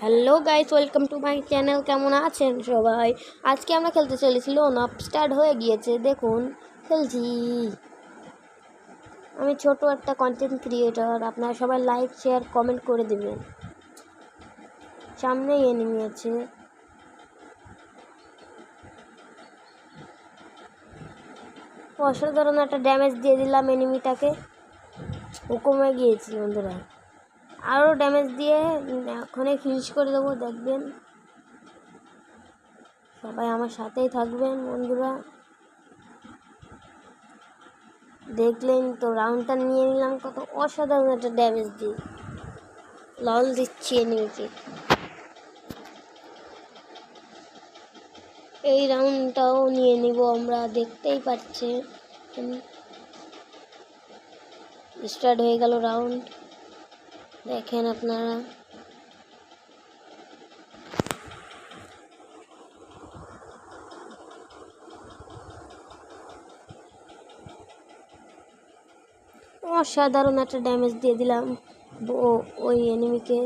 Hello guys, welcome to my channel. কেমন আছেন সবাই? আজকে আমরা খেলতে চলেছি লোন আপ। স্টার্ট হয়ে গিয়েছে, দেখুন খেলছি। আমি ছোট একটা কন্টেন্ট ক্রিয়েটর, আপনারা সবাই লাইক শেয়ার কমেন্ট করে দেবেন। সামনেই এনিমি আছে, অসাধারণ একটা ড্যামেজ দিয়ে দিলাম এনিমিটাকে। ও কমে গিয়েছি বন্ধুরা, আরও ড্যামেজ দিয়ে এখনই ফিনিশ করে দেবো। দেখবেন সবাই আমার সাথেই থাকবেন বন্ধুরা। দেখলেন তো রাউন্ডটা নিয়ে নিলাম, কত অসাধারণ একটা ড্যামেজ দিয়ে লল দিচ্ছি এনিমিকে। এই রাউন্ডটাও নিয়ে নিব আমরা, দেখতেই পাচ্ছেন। স্টার্ট হয়ে গেল রাউন্ড, দেখেন আপনারা। অসাধারণ একটা ড্যামেজ দিয়ে দিলাম ওই এনিমিকে।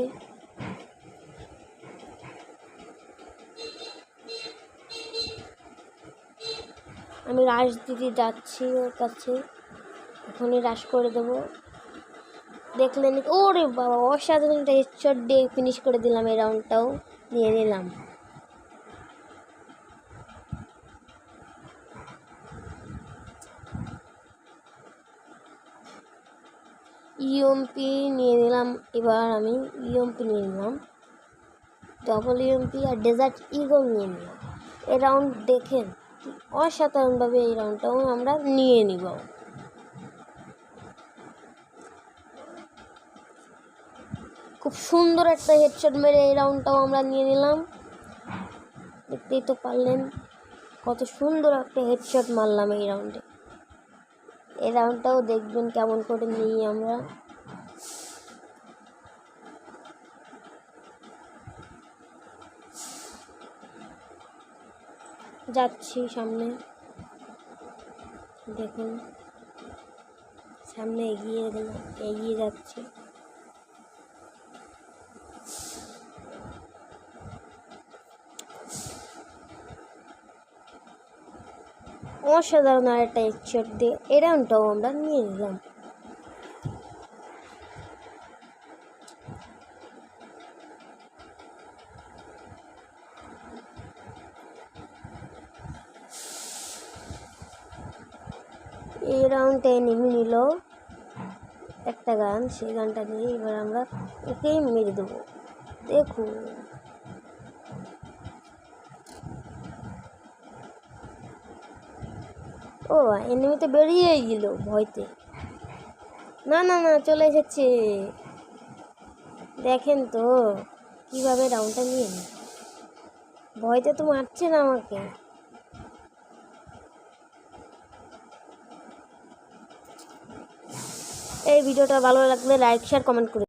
আমি রাশ দিতে যাচ্ছি ওর কাছে, এখনই রাশ করে দেব। দেখলেন, ওরে বাবা, অসাধারণ একটা হেডশট দিয়ে ফিনিশ করে দিলাম। এই রাউন্ডটাও নিয়ে নিলাম। ইএমপি নিয়ে নিলাম, এবার আমি ইএমপি নিয়ে নিলাম, ডবল ইএমপি আর ডেজার্ট ইগল নিয়ে নিলাম। এই রাউন্ড দেখেন অসাধারণভাবে এই রাউন্ডটাও আমরা নিয়ে নিব। খুব সুন্দর একটা হেডশট মেরে এই রাউন্ডটাও আমরা নিয়ে নিলাম। দেখতেই তো পারলেন কত সুন্দর একটা হেডশট মারলাম এই রাউন্ডে। এই রাউন্ডটাও দেখবেন কেমন করে নিই আমরা। যাচ্ছি সামনে, দেখুন সামনে এগিয়ে যাচ্ছি। অসাধারণ আর একটা হেডশট দিয়ে এই রাউন্ডটাও আমরা নিয়ে নিলাম। এই রাউন্ডে নেমে নিল একটা গান, সেই গানটা দিয়ে এবার আমরা একেই মেরে দেবো। দেখুন ও এনিমি তো বেরিয়েই গেল ভয়তে। না না না, চলে এসেছে। দেখেন তো কিভাবে রাউন্ডটা নিয়ে নি, ভয়তে তো মারছে না আমাকে। এই ভিডিওটা ভালো লাগলে লাইক শেয়ার কমেন্ট করে